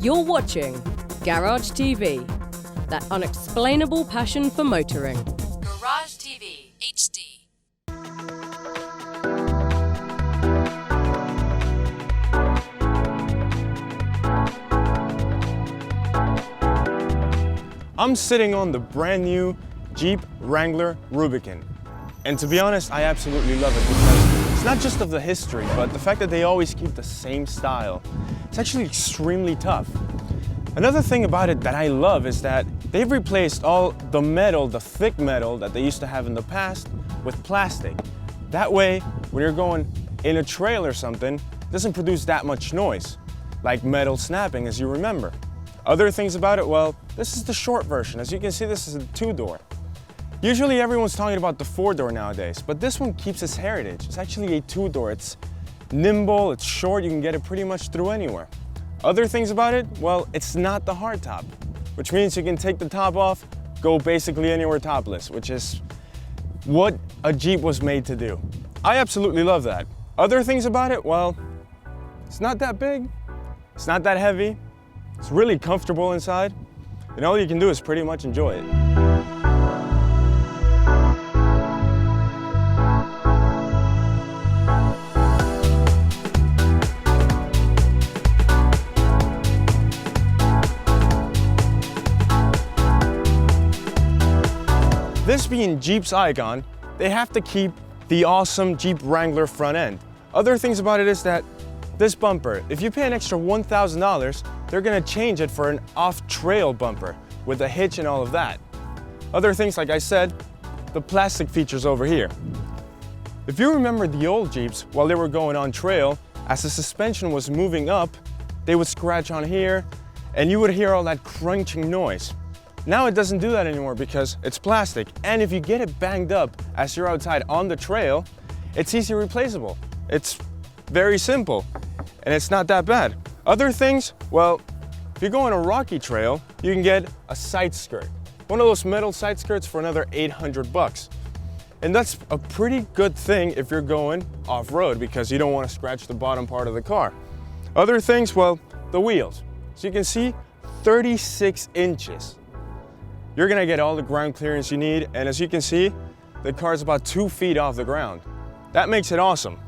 You're watching Garage TV, that unexplainable passion for motoring. Garage TV HD. I'm sitting on the brand new Jeep Wrangler Rubicon. And to be honest, I absolutely love it because it's not just of the history, but the fact that they always keep the same style. It's actually extremely tough. Another thing about it that I love is that they've replaced all the metal, the thick metal that they used to have in the past with plastic. That way, when you're going in a trail or something, it doesn't produce that much noise, like metal snapping, as you remember. Other things about it, well, this is the short version. As you can see, this is a two-door. Usually everyone's talking about the four-door nowadays, but this one keeps its heritage. It's actually a two-door. It's nimble, it's short, you can get it pretty much through anywhere. Other things about it, well, it's not the hardtop, which means you can take the top off, go basically anywhere topless, which is what a Jeep was made to do. I absolutely love that. Other things about it, well, it's not that big, it's not that heavy, it's really comfortable inside, and all you can do is pretty much enjoy it. This being Jeep's icon, they have to keep the awesome Jeep Wrangler front end. Other things about it is that this bumper, if you pay an extra $1,000, they're gonna change it for an off-trail bumper with a hitch and all of that. Other things, like I said, the plastic features over here. If you remember the old Jeeps, while they were going on trail, as the suspension was moving up, they would scratch on here, and you would hear all that crunching noise. Now it doesn't do that anymore because it's plastic, and if you get it banged up as you're outside on the trail, it's easily replaceable. It's very simple, and it's not that bad. Other things, well, if you go on a rocky trail, you can get a side skirt. One of those metal side skirts for another 800 bucks. And that's a pretty good thing if you're going off-road because you don't want to scratch the bottom part of the car. Other things, well, the wheels. So you can see 36 inches. You're gonna get all the ground clearance you need, and as you can see, the car's about 2 feet off the ground. That makes it awesome.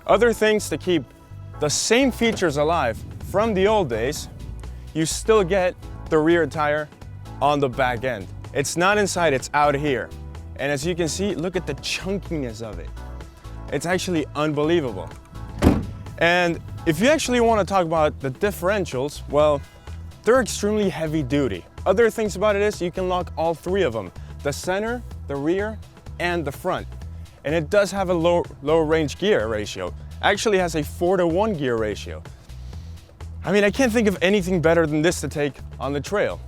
Other things to keep the same features alive from the old days, you still get the rear tire on the back end. It's not inside, it's out here. And as you can see, look at the chunkiness of it. It's actually unbelievable. And if you actually want to talk about the differentials, well, they're extremely heavy duty. Other things about it is you can lock all three of them, the center, the rear, and the front. And it does have a low range gear ratio. Actually has a 4-to-1 gear ratio. I mean, I can't think of anything better than this to take on the trail.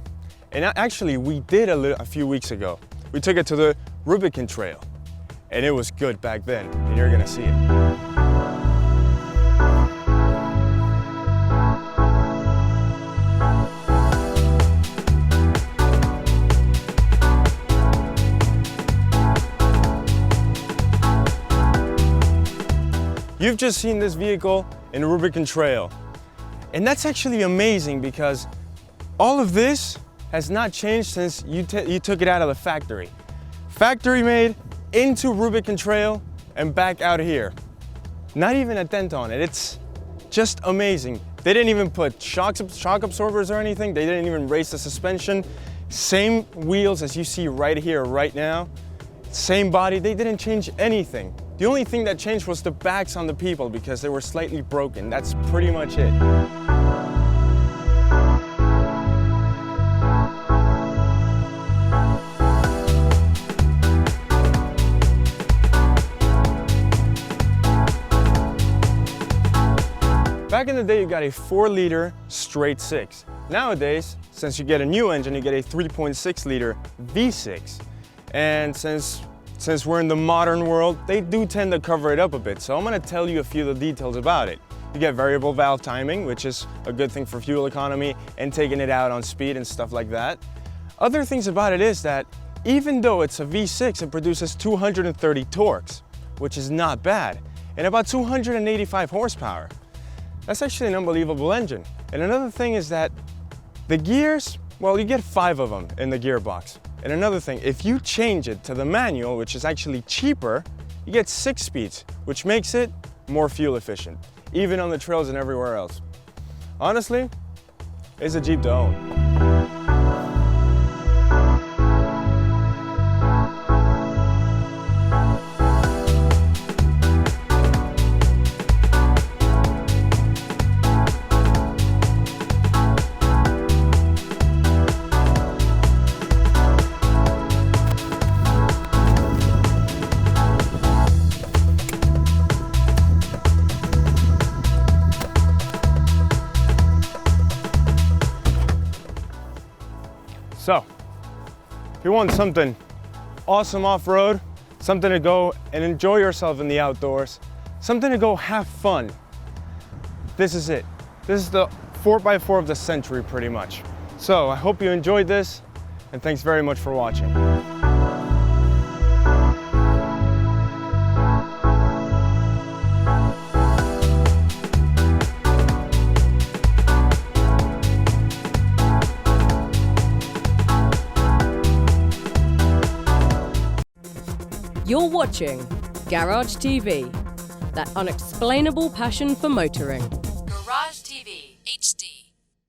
And actually, we did a few weeks ago. We took it to the Rubicon trail, and it was good back then, and you're gonna see it. You've just seen this vehicle in Rubicon Trail. And that's actually amazing because all of this has not changed since you took it out of the factory. Factory made into Rubicon Trail and back out here. Not even a dent on it. It's just amazing. They didn't even put shock absorbers or anything. They didn't even raise the suspension. Same wheels as you see right here, right now. Same body, they didn't change anything. The only thing that changed was the backs on the people because they were slightly broken. That's pretty much it. Back in the day, you got a 4-liter straight 6. Nowadays, since you get a new engine, you get a 3.6-liter V6. And since we're in the modern world, they do tend to cover it up a bit. So I'm gonna tell you a few of the details about it. You get variable valve timing, which is a good thing for fuel economy and taking it out on speed and stuff like that. Other things about it is that even though it's a V6, it produces 230 torques, which is not bad, and about 285 horsepower. That's actually an unbelievable engine. And another thing is that The gears, well, you get 5 of them in the gearbox. And another thing, if you change it to the manual, which is actually cheaper, you get 6 speeds, which makes it more fuel efficient, even on the trails and everywhere else. Honestly, it's a Jeep to own. So, if you want something awesome off-road, something to go and enjoy yourself in the outdoors, something to go have fun, this is it. This is the 4x4 of the century pretty much. So I hope you enjoyed this, and thanks very much for watching. You're watching Garage TV, that unexplainable passion for motoring.